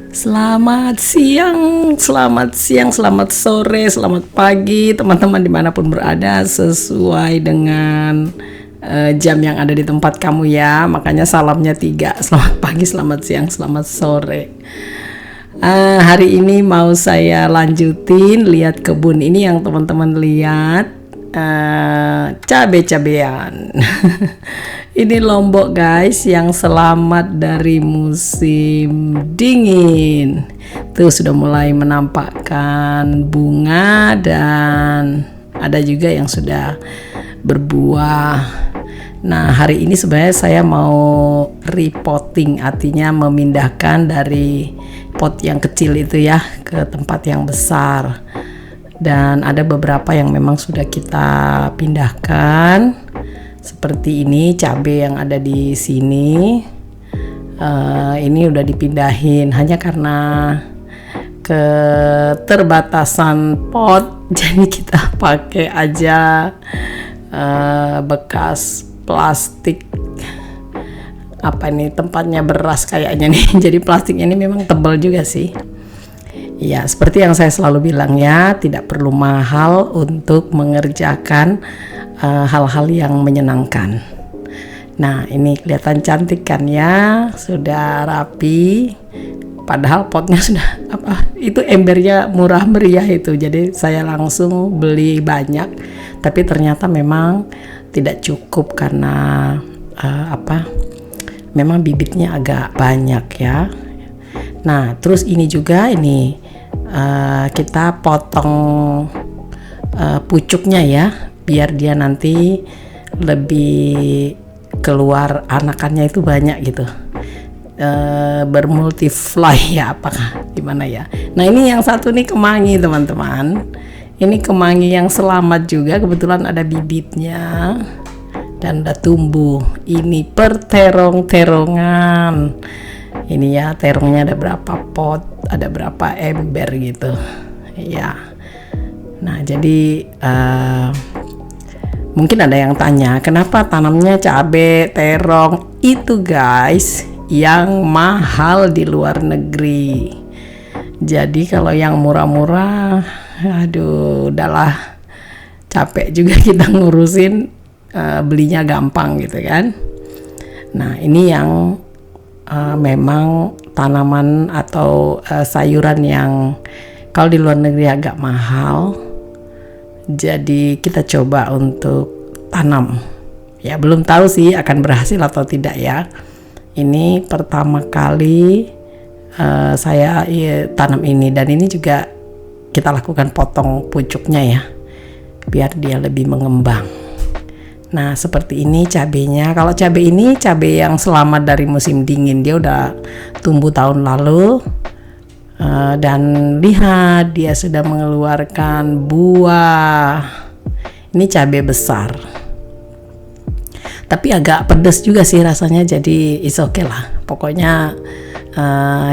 Selamat siang, selamat siang, selamat sore, selamat pagi teman-teman dimanapun berada sesuai dengan jam yang ada di tempat kamu ya. Makanya salamnya 3, selamat pagi, selamat siang, selamat sore. Hari ini mau saya lanjutin lihat kebun ini yang teman-teman lihat, cabe-cabean. Ini Lombok guys yang selamat dari musim dingin. Tuh sudah mulai menampakkan bunga dan ada juga yang sudah berbuah. Nah, hari ini sebenarnya saya mau repotting, artinya memindahkan dari pot yang kecil itu ya ke tempat yang besar. Dan ada beberapa yang memang sudah kita pindahkan. Seperti ini cabai yang ada di sini, ini udah dipindahin hanya karena keterbatasan pot, jadi kita pakai aja bekas plastik. Apa ini tempatnya beras kayaknya nih, jadi plastiknya ini memang tebal juga sih. Ya, seperti yang saya selalu bilang ya, tidak perlu mahal untuk mengerjakan hal-hal yang menyenangkan. Nah, ini kelihatan cantik kan ya, sudah rapi. Padahal potnya sudah itu embernya murah meriah itu. Jadi saya langsung beli banyak, tapi ternyata memang tidak cukup karena memang bibitnya agak banyak ya. Nah, terus ini juga kita potong pucuknya ya, biar dia nanti lebih keluar anakannya itu banyak gitu, bermultifly ya, apakah gimana ya. Nah, ini yang satu nih kemangi teman-teman. Ini kemangi yang selamat juga, kebetulan ada bibitnya dan udah tumbuh. Ini perterong-terongan. Ini ya, terongnya ada berapa pot, ada berapa ember gitu ya. Nah, jadi mungkin ada yang tanya, kenapa tanamnya cabai, terong? Itu guys, yang mahal di luar negeri. Jadi kalau yang murah-murah, aduh, udahlah, capek juga kita ngurusin, belinya gampang gitu kan. Nah, ini yang memang tanaman atau sayuran yang kalau di luar negeri agak mahal. Jadi kita coba untuk tanam. Ya, belum tahu sih akan berhasil atau tidak ya. Ini pertama kali saya tanam ini, dan ini juga kita lakukan potong pucuknya ya, biar dia lebih mengembang. Nah, seperti ini cabenya. Kalau cabai ini cabai yang selamat dari musim dingin, dia udah tumbuh tahun lalu. Dan lihat, dia sudah mengeluarkan buah. Ini cabai besar, tapi agak pedas juga sih rasanya, jadi is okay lah. Pokoknya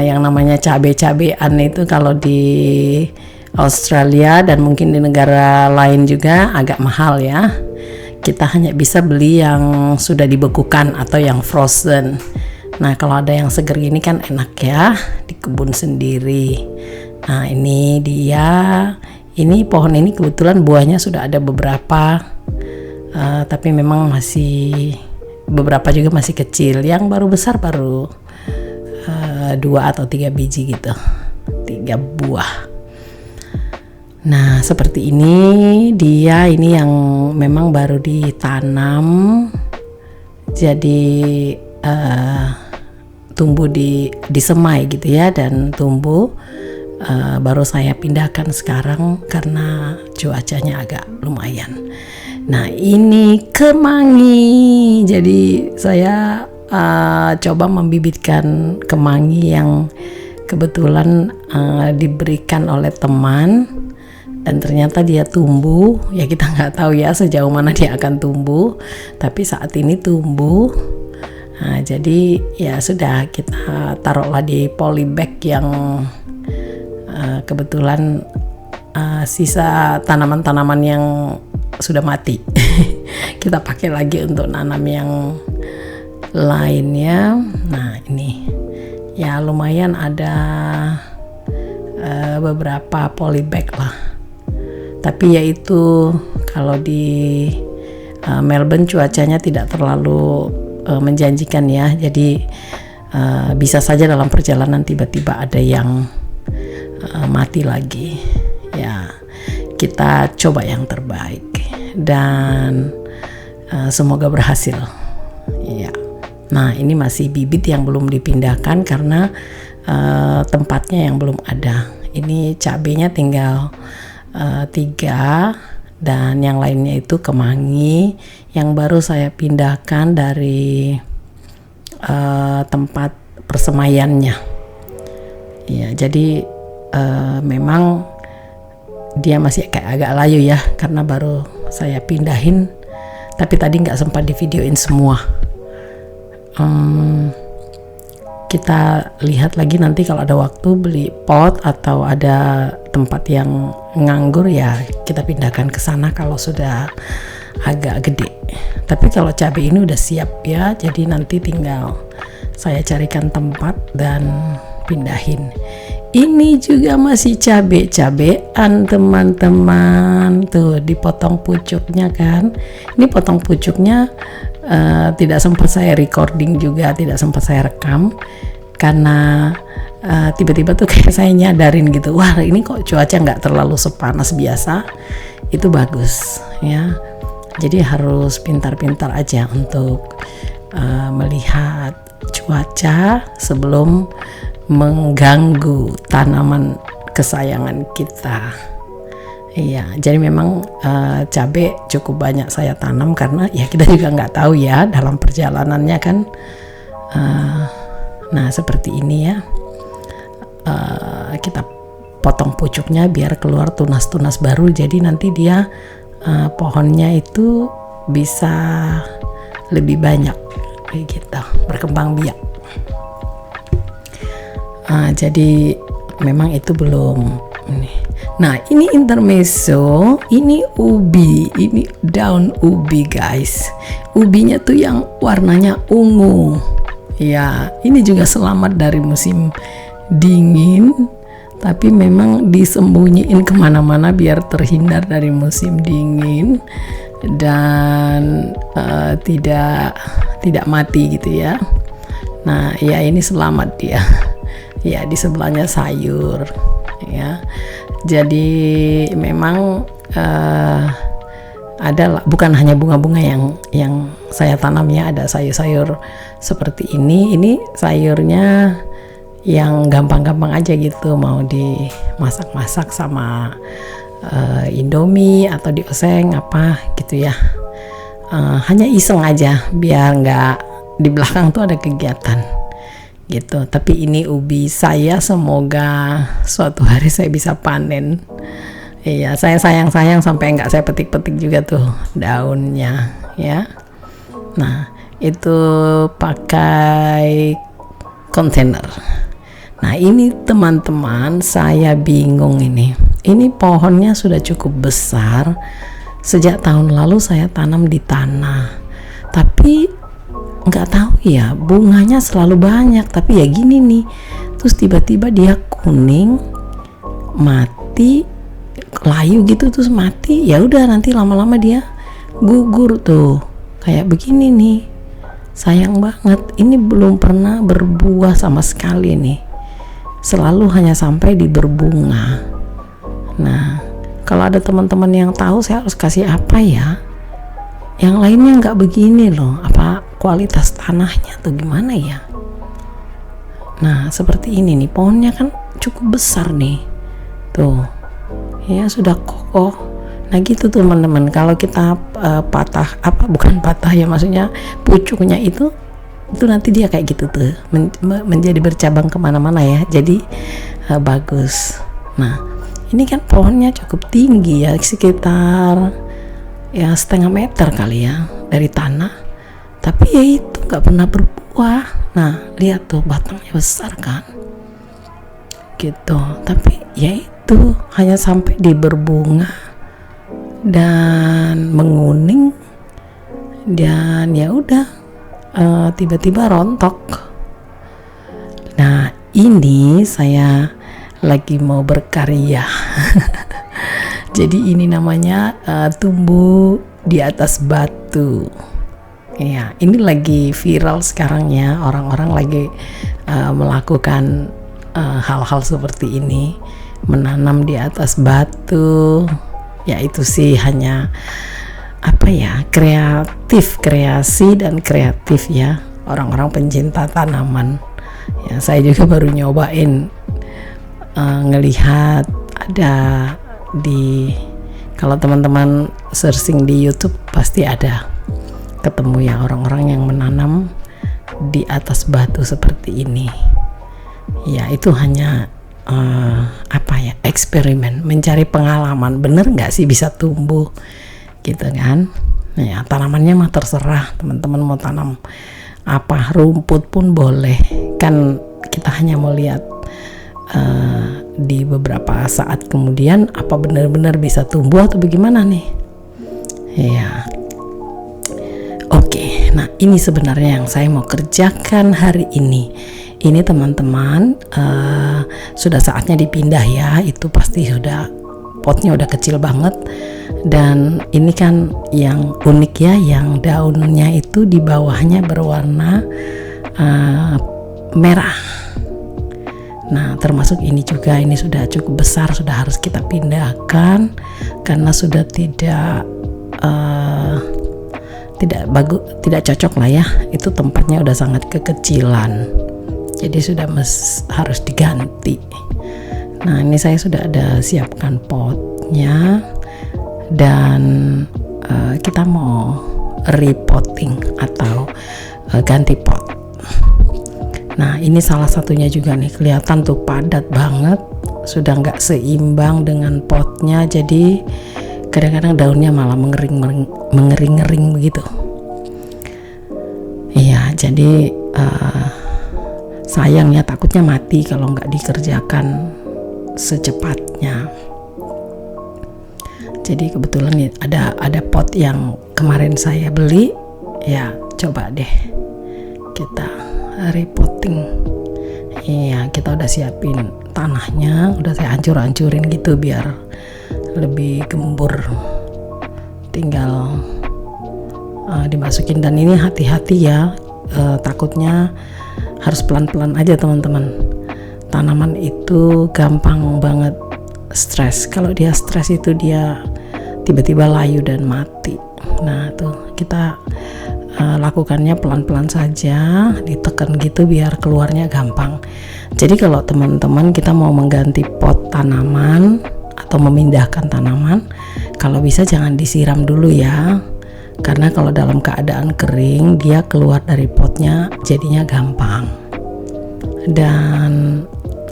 yang namanya cabai-cabean itu kalau di Australia dan mungkin di negara lain juga agak mahal ya. Kita hanya bisa beli yang sudah dibekukan atau yang frozen. Nah, kalau ada yang seger gini kan enak ya, di kebun sendiri. Nah, ini dia. Ini pohon ini kebetulan buahnya sudah ada beberapa, tapi memang masih beberapa juga masih kecil. Yang baru besar baru 2 atau 3 biji gitu, 3 buah. Nah, seperti ini dia, ini yang memang baru ditanam. Jadi tumbuh di semai gitu ya, dan tumbuh baru saya pindahkan sekarang karena cuacanya agak lumayan. Nah, ini kemangi. Jadi saya coba membibitkan kemangi yang kebetulan diberikan oleh teman, dan ternyata dia tumbuh. Ya, kita nggak tahu ya sejauh mana dia akan tumbuh, tapi saat ini tumbuh. Nah, jadi ya sudah, kita taruhlah di polybag yang kebetulan sisa tanaman-tanaman yang sudah mati. Kita pakai lagi untuk nanam yang lainnya. Nah, ini ya lumayan ada beberapa polybag lah. Tapi yaitu kalau di Melbourne cuacanya tidak terlalu menjanjikan ya, jadi bisa saja dalam perjalanan tiba-tiba ada yang mati lagi. Ya, kita coba yang terbaik dan semoga berhasil. Ya. Nah, ini masih bibit yang belum dipindahkan karena tempatnya yang belum ada. Ini cabenya tinggal 3 dan yang lainnya itu kemangi yang baru saya pindahkan dari tempat persemaiannya. Ya, jadi memang dia masih kayak agak layu ya karena baru saya pindahin, tapi tadi nggak sempat di videoin semua. Kita lihat lagi nanti kalau ada waktu beli pot atau ada tempat yang nganggur ya kita pindahkan ke sana kalau sudah agak gede. Tapi kalau cabai ini udah siap ya, jadi nanti tinggal saya carikan tempat dan pindahin. Ini juga masih cabean teman-teman, tuh dipotong pucuknya kan. Ini potong pucuknya tidak sempat saya recording juga, tidak sempat saya rekam karena tiba-tiba tuh kayak saya nyadarin gitu, wah ini kok cuaca nggak terlalu sepanas biasa, itu bagus ya. Jadi harus pintar-pintar aja untuk melihat cuaca sebelum mengganggu tanaman kesayangan kita. Iya, jadi memang cabai cukup banyak saya tanam karena ya kita juga nggak tahu ya dalam perjalanannya kan. Nah seperti ini ya, kita potong pucuknya biar keluar tunas-tunas baru. Jadi nanti dia pohonnya itu bisa lebih banyak kayak gitu, berkembang biak. Jadi memang itu belum ini. Nah ini intermezzo, ini ubi, ini daun ubi guys. Ubinya tuh yang warnanya ungu. Ya ini juga selamat dari musim dingin, tapi memang disembunyiin kemana-mana biar terhindar dari musim dingin dan tidak mati gitu ya. Nah ya ini selamat dia. Ya di sebelahnya sayur ya. Jadi memang ada bukan hanya bunga-bunga yang saya tanam ya, ada sayur-sayur seperti ini. Ini sayurnya yang gampang-gampang aja gitu, mau dimasak-masak sama Indomie atau dioseng apa gitu ya. Hanya iseng aja biar nggak di belakang tuh ada kegiatan gitu. Tapi ini ubi saya, semoga suatu hari saya bisa panen. Iya, saya sayang sampai nggak saya petik-petik juga tuh daunnya ya. Nah itu pakai kontainer. Nah ini teman-teman, saya bingung ini pohonnya sudah cukup besar. Sejak tahun lalu saya tanam di tanah, tapi nggak tahu ya, bunganya selalu banyak, tapi ya gini nih, terus tiba-tiba dia kuning, mati, layu gitu, terus mati. Ya udah nanti lama-lama dia gugur tuh kayak begini nih. Sayang banget, ini belum pernah berbuah sama sekali nih, selalu hanya sampai di berbunga. Nah kalau ada teman-teman yang tahu saya harus kasih apa ya, yang lainnya nggak begini loh, apa kualitas tanahnya tuh gimana ya. Nah seperti ini nih, pohonnya kan cukup besar nih tuh ya, sudah kokoh. Nah gitu teman-teman, kalau kita bukan patah ya, maksudnya pucuknya itu nanti dia kayak gitu tuh menjadi bercabang kemana-mana ya, jadi bagus. Nah ini kan pohonnya cukup tinggi ya, sekitar ya 0,5 meter kali ya dari tanah, tapi ya itu nggak pernah berbuah. Nah lihat tuh batangnya besar kan gitu, tapi ya itu hanya sampai di berbunga dan menguning, dan ya udah tiba-tiba rontok. Nah ini saya lagi mau berkarya. Jadi ini namanya tumbuh di atas batu. Ya, ini lagi viral sekarang ya, orang-orang lagi melakukan hal-hal seperti ini, menanam di atas batu. Ya itu sih hanya kreasi dan kreatif ya, orang-orang pencinta tanaman. Ya, saya juga baru nyobain ngelihat ada kalau teman-teman searching di YouTube pasti ada ketemu ya orang-orang yang menanam di atas batu seperti ini. Ya itu hanya eksperimen, mencari pengalaman, bener nggak sih bisa tumbuh gitu kan. Nah, ya, tanamannya mah terserah teman-teman mau tanam apa, rumput pun boleh kan, kita hanya mau lihat di beberapa saat kemudian apa benar-benar bisa tumbuh atau bagaimana nih ya. Oke, nah ini sebenarnya yang saya mau kerjakan hari ini. Ini teman-teman sudah saatnya dipindah ya, itu pasti potnya udah kecil banget. Dan ini kan yang unik ya, yang daunnya itu di bawahnya berwarna merah. Nah termasuk ini juga, ini sudah cukup besar, sudah harus kita pindahkan karena sudah tidak cocok lah ya, itu tempatnya udah sangat kekecilan, jadi sudah harus diganti. Nah ini saya sudah ada siapkan potnya dan kita mau repotting atau ganti pot. Nah ini salah satunya juga nih, kelihatan tuh padat banget, sudah nggak seimbang dengan potnya, jadi kadang-kadang daunnya malah mengering begitu. Iya, jadi sayang ya, takutnya mati kalau nggak dikerjakan secepatnya. Jadi kebetulan nih ada pot yang kemarin saya beli, ya coba deh kita repotting. Iya, kita udah siapin tanahnya, udah saya hancur-hancurin gitu biar lebih gembur, tinggal dimasukin. Dan ini hati-hati ya, takutnya harus pelan-pelan aja teman-teman. Tanaman itu gampang banget stres, kalau dia stres itu dia tiba-tiba layu dan mati. Nah tuh kita lakukannya pelan-pelan saja, ditekan gitu biar keluarnya gampang. Jadi kalau teman-teman kita mau mengganti pot tanaman atau memindahkan tanaman, kalau bisa jangan disiram dulu ya, karena kalau dalam keadaan kering dia keluar dari potnya jadinya gampang dan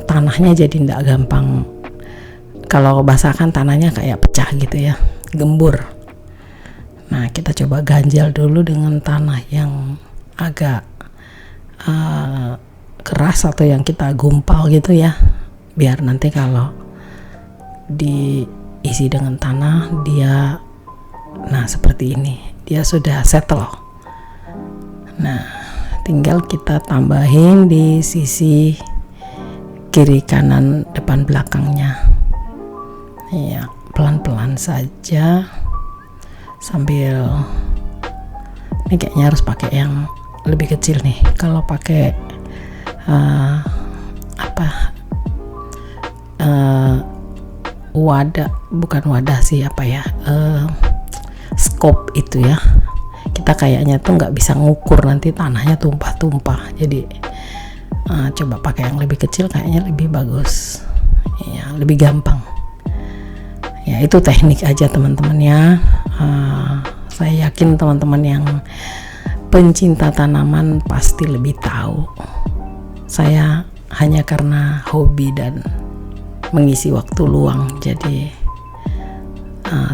tanahnya jadi tidak gampang. Kalau basah kan tanahnya kayak pecah gitu ya, gembur. Nah kita coba ganjal dulu dengan tanah yang agak keras atau yang kita gumpal gitu ya, biar nanti kalau diisi dengan tanah dia, nah seperti ini, dia sudah settle. Nah tinggal kita tambahin di sisi kiri kanan depan belakangnya ya, pelan-pelan saja sambil, ini kayaknya harus pakai yang lebih kecil nih. Kalau pakai scope itu ya, kita kayaknya tuh nggak bisa ngukur, nanti tanahnya tumpah-tumpah. Jadi coba pakai yang lebih kecil, kayaknya lebih bagus ya, lebih gampang ya. Itu teknik aja teman-teman ya. Saya yakin teman-teman yang pencinta tanaman pasti lebih tahu. Saya hanya karena hobi dan mengisi waktu luang, jadi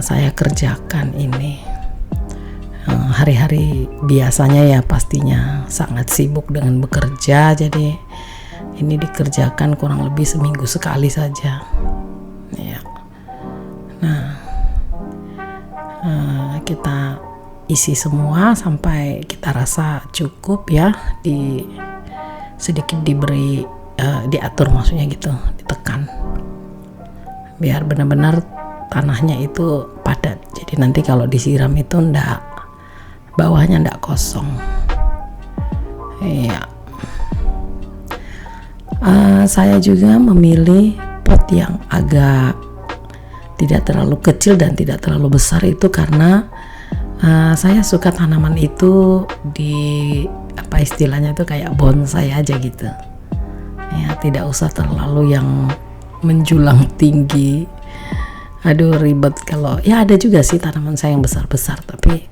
saya kerjakan ini. Hari-hari biasanya ya pastinya sangat sibuk dengan bekerja, jadi ini dikerjakan kurang lebih seminggu sekali saja ya. Nah kita isi semua sampai kita rasa cukup ya, sedikit diberi diatur, maksudnya gitu, ditekan biar benar-benar tanahnya itu padat. Jadi nanti kalau disiram itu bawahnya ndak kosong. Iya. Saya juga memilih pot yang agak tidak terlalu kecil dan tidak terlalu besar itu karena saya suka tanaman itu apa istilahnya itu kayak bonsai aja gitu. Ya, tidak usah terlalu yang menjulang tinggi. Aduh, ribet. Kalau ya ada juga sih tanaman saya yang besar-besar, tapi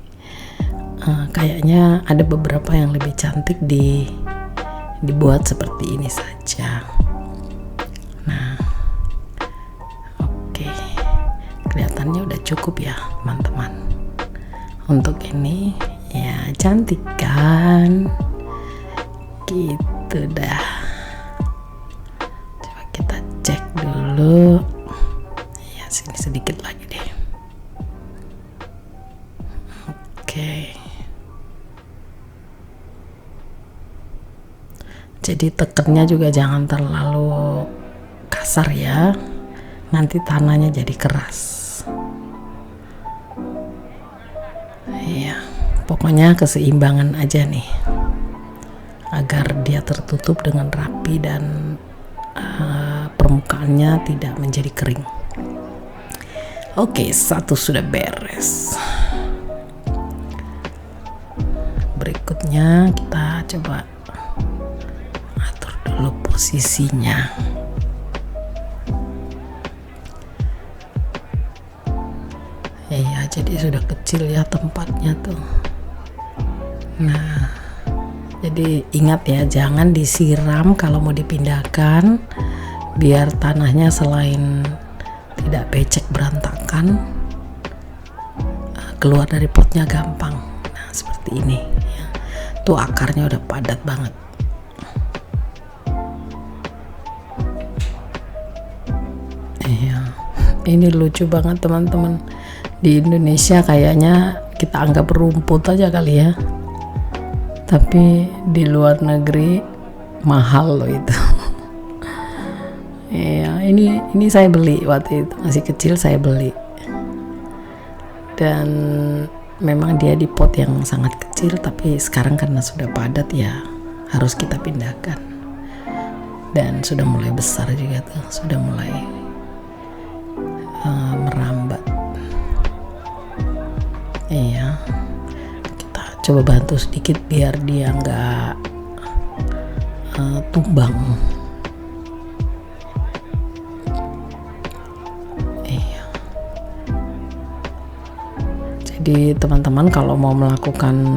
kayaknya ada beberapa yang lebih cantik dibuat seperti ini saja. Nah, oke, kelihatannya udah cukup ya teman-teman. Untuk ini ya cantik kan, gitu dah. Coba kita cek dulu ya, sini sedikit lagi deh. Oke. Jadi tekennya juga jangan terlalu kasar ya, nanti tanahnya jadi keras. Iya, pokoknya keseimbangan aja nih, agar dia tertutup dengan rapi dan permukaannya tidak menjadi kering. Oke, satu sudah beres. Berikutnya kita coba atur dulu posisinya. Iya, jadi sudah kecil ya tempatnya tuh. Nah, jadi ingat ya, jangan disiram kalau mau dipindahkan, biar tanahnya selain tidak becek berantakan, keluar dari potnya gampang. Nah, seperti ini ya. Tuh akarnya udah padat banget. Iya, ini lucu banget teman-teman. Di Indonesia kayaknya kita anggap rumput aja kali ya, tapi di luar negeri mahal loh itu. Iya, ini saya beli waktu itu masih kecil, saya beli, dan memang dia di pot yang sangat kecil, tapi sekarang karena sudah padat ya harus kita pindahkan, dan sudah mulai besar juga tuh, sudah mulai merambat. Iya, kita coba bantu sedikit biar dia nggak tumbang. Iya. Jadi teman-teman kalau mau melakukan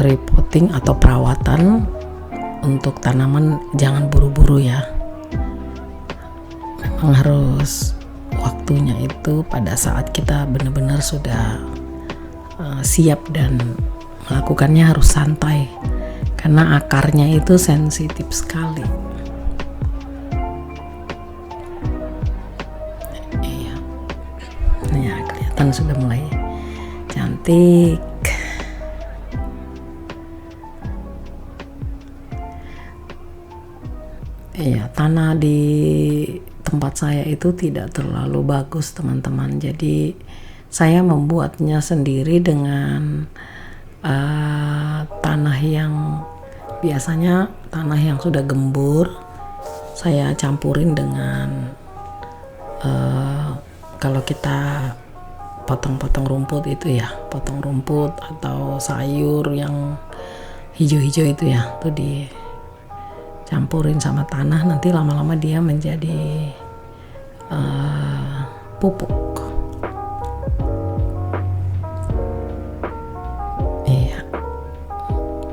repotting atau perawatan untuk tanaman jangan buru-buru ya. Memang harus waktunya itu pada saat kita benar-benar sudah siap, dan melakukannya harus santai karena akarnya itu sensitif sekali. Iya, ya kelihatan sudah mulai cantik. Iya, tanah di tempat saya itu tidak terlalu bagus teman-teman, jadi saya membuatnya sendiri dengan tanah yang biasanya tanah yang sudah gembur, saya campurin dengan kalau kita potong-potong rumput itu ya, potong rumput atau sayur yang hijau-hijau itu ya, tuh campurin sama tanah, nanti lama-lama dia menjadi pupuk. Iya,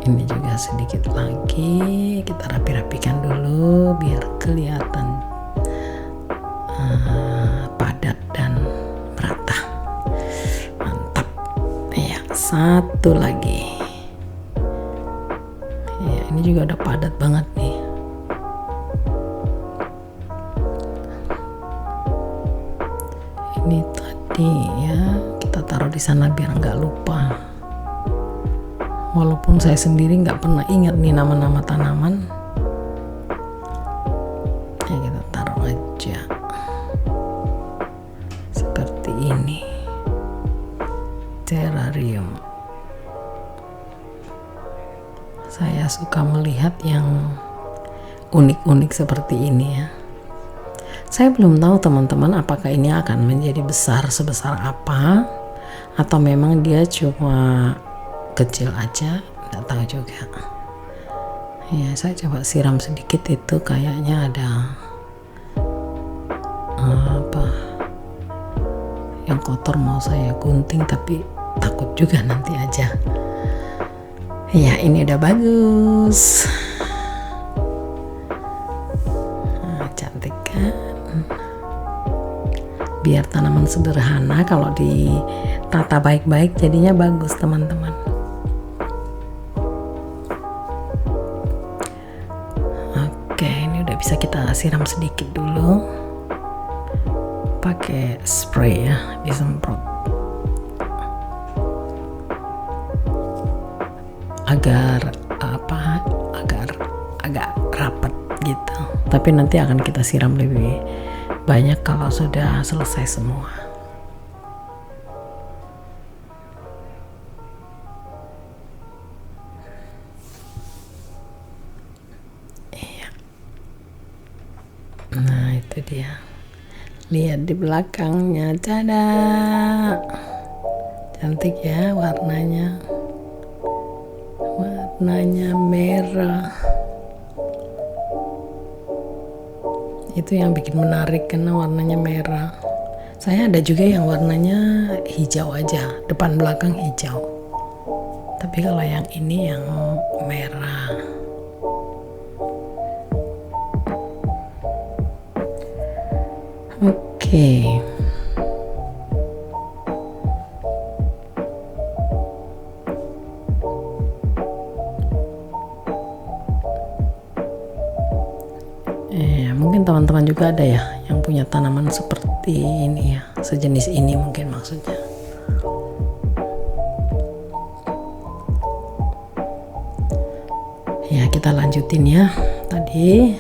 ini juga sedikit lagi kita rapi-rapikan dulu biar kelihatan padat dan merata. Mantap. Iya, satu lagi. Ya, ini juga udah padat banget nih. Ini tadi ya kita taruh di sana biar nggak lupa. Walaupun saya sendiri nggak pernah ingat nih nama-nama tanaman, akuarium. Saya suka melihat yang unik-unik seperti ini ya. Saya belum tahu teman-teman apakah ini akan menjadi besar sebesar apa, atau memang dia cuma kecil aja, nggak tahu juga. Ya, saya coba siram sedikit, itu kayaknya ada apa yang kotor, mau saya gunting tapi takut juga nanti aja. Ya, ini udah bagus. Nah, cantik kan? Biar tanaman sederhana, kalau ditata baik-baik jadinya bagus teman-teman. Oke, ini udah bisa kita siram sedikit dulu pakai spray ya, disemprot agar agak rapat gitu. Tapi nanti akan kita siram lebih banyak kalau sudah selesai semua. Iya. Nah, itu dia. Lihat di belakangnya, tada, cantik ya warnanya merah. Itu yang bikin menarik karena warnanya merah. Saya ada juga yang warnanya hijau aja, depan belakang hijau, tapi kalau yang ini yang merah. Oke. Mungkin teman-teman juga ada ya yang punya tanaman seperti ini ya, sejenis ini mungkin maksudnya. Ya, kita lanjutin ya. Tadi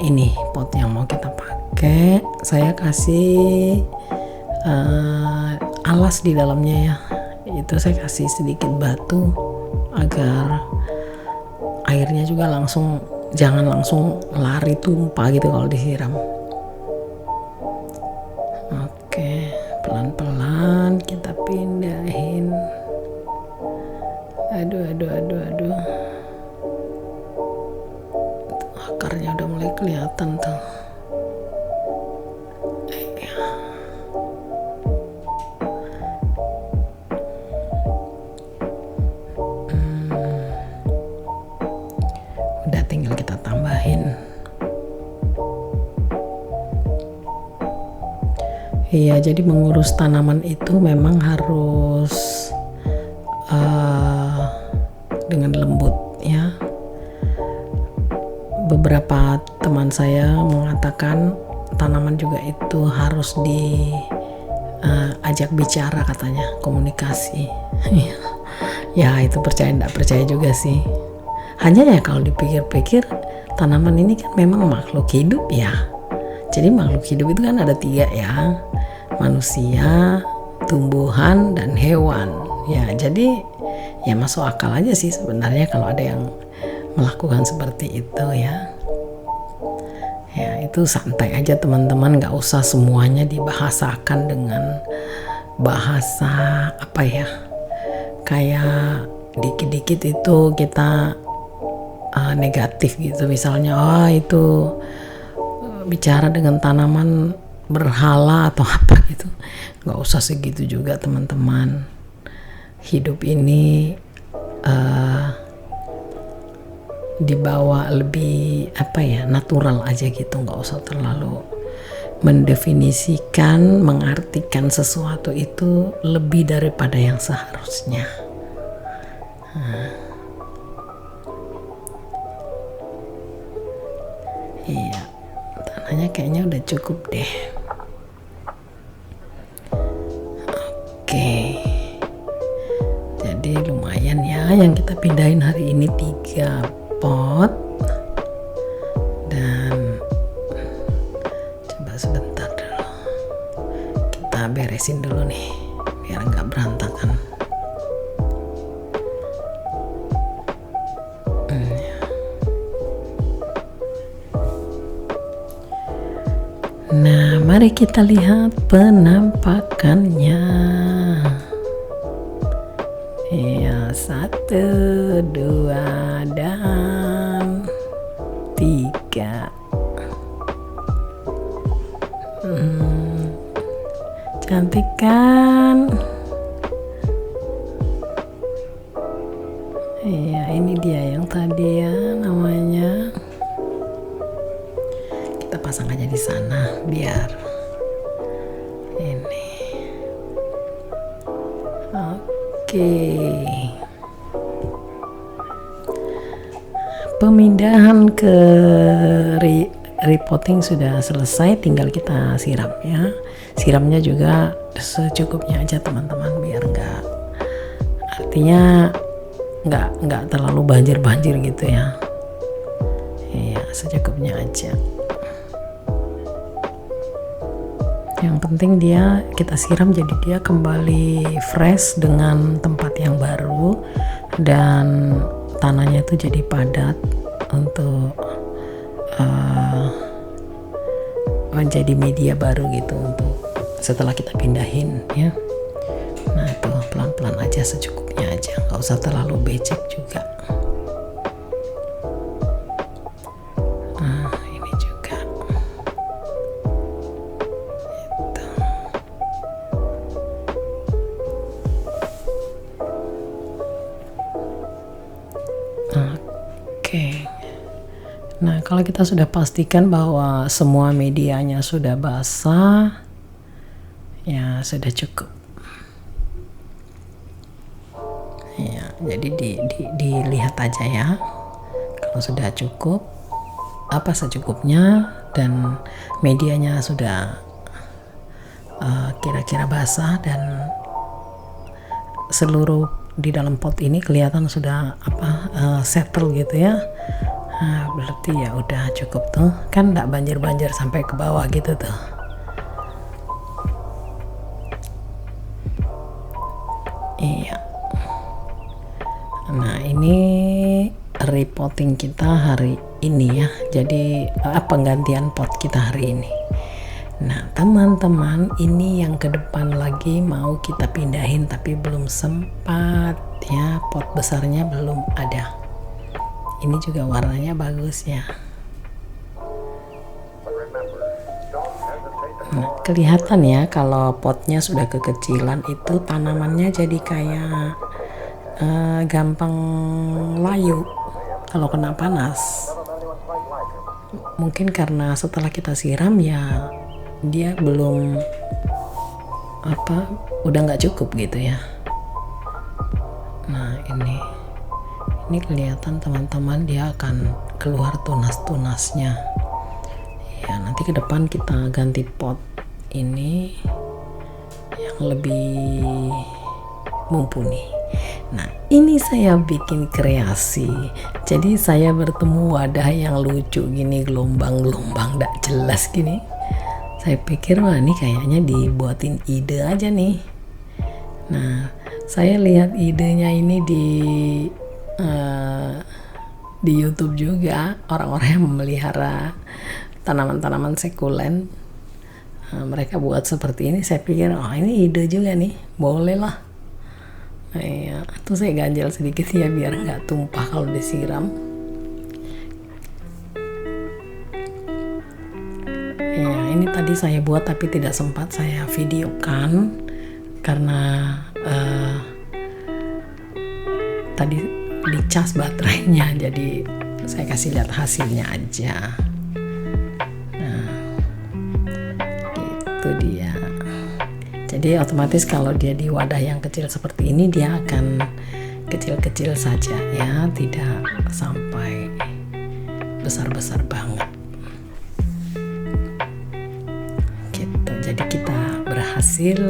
ini pot yang mau kita pakai, saya kasih alas di dalamnya ya. Itu saya kasih sedikit batu agar airnya juga jangan langsung lari tumpah gitu kalau disiram. Oke, pelan-pelan kita pindahin. Aduh. Akarnya udah mulai kelihatan tuh. Udah tinggal kita tambahin. Iya, jadi mengurus tanaman itu memang harus dengan lembut ya. Beberapa teman saya mengatakan tanaman juga itu harus diajak bicara katanya, komunikasi. Ya, itu percaya enggak percaya juga sih. Hanya ya kalau dipikir-pikir, tanaman ini kan memang makhluk hidup ya. Jadi makhluk hidup itu kan ada 3 ya, manusia, tumbuhan, dan hewan. Ya, jadi ya masuk akal aja sih sebenarnya kalau ada yang melakukan seperti itu ya. Ya, itu santai aja teman-teman, nggak usah semuanya dibahasakan dengan bahasa apa ya, kayak dikit-dikit itu kita negatif gitu. Misalnya itu bicara dengan tanaman berhala atau apa gitu, nggak usah segitu juga teman-teman. Hidup ini dibawa lebih natural aja gitu, nggak usah terlalu mendefinisikan, mengartikan sesuatu itu lebih daripada yang seharusnya. Iya, tanahnya kayaknya udah cukup deh. Oke, jadi lumayan ya yang kita pindahin hari ini, 3 pot, dan beresin dulu nih biar nggak berantakan. Nah, mari kita lihat penampakannya. Ya, 1, 2, dan 3. Cantik kan? Iya, ini dia yang tadi ya namanya. Kita pasang aja di sana biar ini. Oke. Pemindahan ke repotting sudah selesai, tinggal kita siram ya. Siramnya juga secukupnya aja teman-teman, biar artinya nggak terlalu banjir gitu ya. Iya, secukupnya aja. Yang penting kita siram jadi dia kembali fresh dengan tempat yang baru dan tanahnya itu jadi padat untuk menjadi media baru gitu untuk setelah kita pindahin ya. Nah, itu pelan-pelan aja, secukupnya aja, nggak usah terlalu becek juga. Nah, ini juga gitu. Oke. Nah, kalau kita sudah pastikan bahwa semua medianya sudah basah, ya sudah cukup. Ya, jadi dilihat aja ya. Kalau sudah cukup, apa secukupnya, dan medianya sudah kira-kira basah dan seluruh di dalam pot ini kelihatan sudah settle gitu ya. Nah, berarti ya udah cukup tuh, kan nggak banjir sampai ke bawah gitu tuh. Iya. Nah, ini repotting kita hari ini ya. Jadi penggantian pot kita hari ini. Nah, teman-teman, ini yang ke depan lagi mau kita pindahin tapi belum sempat ya. Pot besarnya belum ada. Ini juga warnanya bagus ya. Nah, kelihatan ya kalau potnya sudah kekecilan itu tanamannya jadi kayak gampang layu kalau kena panas. Mungkin karena setelah kita siram ya dia belum udah nggak cukup gitu ya. Nah, ini kelihatan teman-teman, dia akan keluar tunas-tunasnya ya. Nanti ke depan kita ganti pot ini yang lebih mumpuni. Nah, ini saya bikin kreasi, jadi saya bertemu wadah yang lucu gini, gelombang-gelombang gak jelas gini. Saya pikir wah ini kayaknya dibuatin ide aja nih. Nah, saya lihat idenya ini di YouTube juga, orang-orang yang memelihara tanaman-tanaman sekulen, mereka buat seperti ini. Saya pikir ini ide juga nih, boleh lah. Iya, tuh saya ganjel sedikit ya biar nggak tumpah kalau disiram. Ya, ini tadi saya buat tapi tidak sempat saya videokan karena tadi dicas baterainya, jadi saya kasih lihat hasilnya aja. Nah, itu dia. Jadi otomatis kalau dia di wadah yang kecil seperti ini, dia akan kecil-kecil saja ya, tidak sampai besar-besar banget gitu. Jadi kita berhasil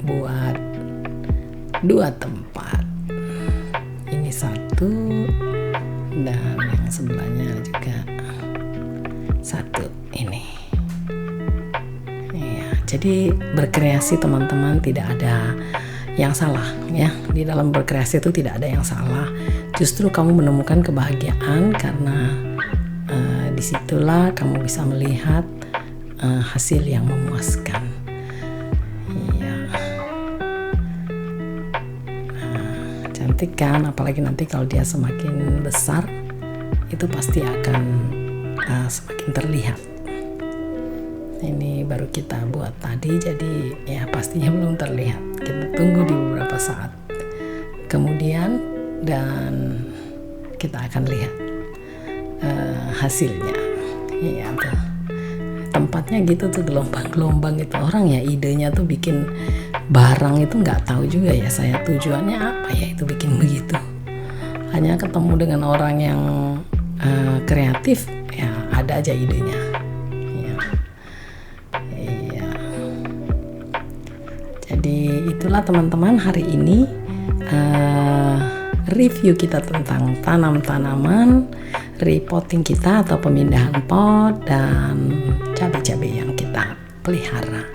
buat 2 tempat. Ini 1 dan yang sebelahnya juga 1 ini. Ya, Jadi berkreasi teman-teman tidak ada yang salah ya. Di dalam berkreasi itu tidak ada yang salah. Justru kamu menemukan kebahagiaan karena disitulah kamu bisa melihat hasil yang memuaskan. Iya. Cantik kan, apalagi nanti kalau dia semakin besar itu pasti akan semakin terlihat. Ini baru kita buat tadi, jadi ya pastinya belum terlihat. Kita tunggu di beberapa saat kemudian dan kita akan lihat hasilnya. Iya tuh, tempatnya gitu tuh, gelombang-gelombang gitu. Orang ya idenya tuh bikin barang itu nggak tahu juga ya saya tujuannya apa ya itu bikin begitu. Hanya ketemu dengan orang yang kreatif ya ada aja idenya. Jadi itulah teman-teman hari ini review kita tentang tanam-tanaman, repotting kita atau pemindahan pot dan cabai-cabai yang kita pelihara.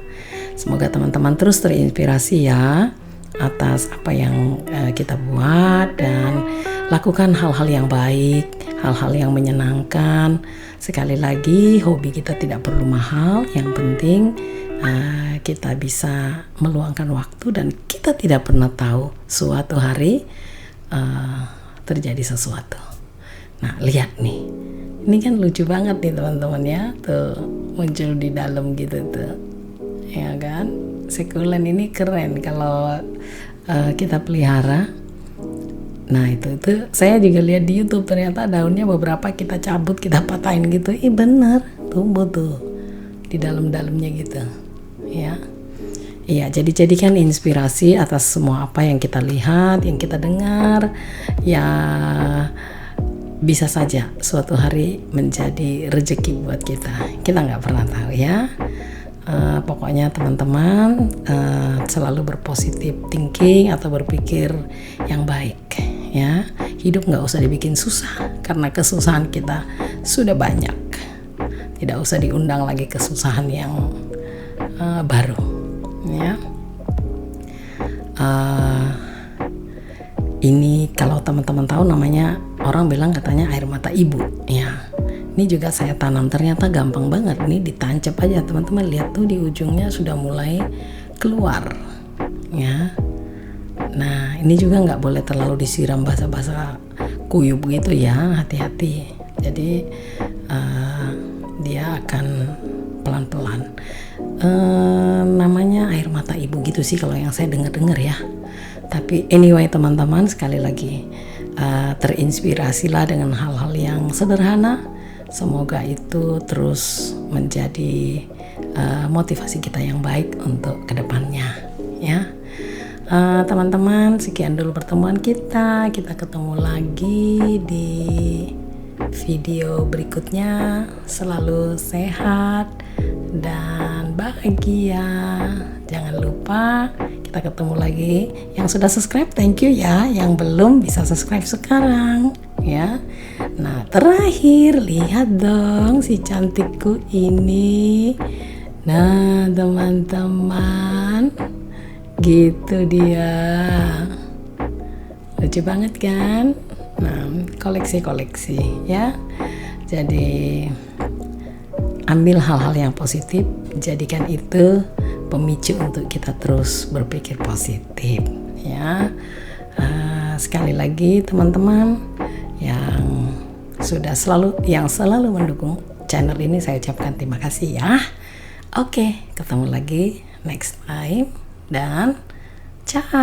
Semoga teman-teman terus terinspirasi ya atas apa yang kita buat dan lakukan hal-hal yang baik, hal-hal yang menyenangkan. Sekali lagi hobi kita tidak perlu mahal, yang penting kita bisa meluangkan waktu dan kita tidak pernah tahu suatu hari terjadi sesuatu. Nah lihat nih, ini kan lucu banget nih teman-teman ya, tuh muncul di dalam gitu tuh, ya kan? Sekulen ini keren kalau kita pelihara. Nah itu saya juga lihat di YouTube, ternyata daunnya beberapa kita cabut, kita patahin gitu. Bener, tumbuh tuh di dalam-dalamnya gitu. Ya, iya. Jadi jadikan inspirasi atas semua apa yang kita lihat, yang kita dengar. Ya, bisa saja suatu hari menjadi rezeki buat kita. Kita nggak pernah tahu ya. Pokoknya teman-teman selalu berpositif thinking atau berpikir yang baik. Ya, hidup nggak usah dibikin susah karena kesusahan kita sudah banyak. Tidak usah diundang lagi kesusahan yang baru ya. Ini kalau teman-teman tahu namanya, orang bilang katanya air mata ibu ya. Ini juga saya tanam, ternyata gampang banget nih, ditancap aja teman-teman. Lihat tuh di ujungnya sudah mulai keluar ya. Nah ini juga nggak boleh terlalu disiram basah-basah kuyup gitu ya, hati-hati. Jadi dia akan pelan-pelan. Namanya air mata ibu gitu sih kalau yang saya dengar ya. Tapi anyway teman-teman, sekali lagi terinspirasilah dengan hal-hal yang sederhana. Semoga itu terus menjadi motivasi kita yang baik untuk kedepannya ya. Teman-teman, sekian dulu pertemuan kita. Kita ketemu lagi di video berikutnya. Selalu sehat dan bahagia. Jangan lupa kita ketemu lagi. Yang sudah subscribe thank you ya. Yang belum bisa subscribe sekarang ya. Nah terakhir lihat dong si cantikku ini. Nah teman-teman, gitu dia, lucu banget kan. Nah koleksi ya. Jadi ambil hal-hal yang positif, jadikan itu pemicu untuk kita terus berpikir positif ya. Sekali lagi teman-teman yang selalu mendukung channel ini, saya ucapkan terima kasih ya. Oke, ketemu lagi next time dan ciao.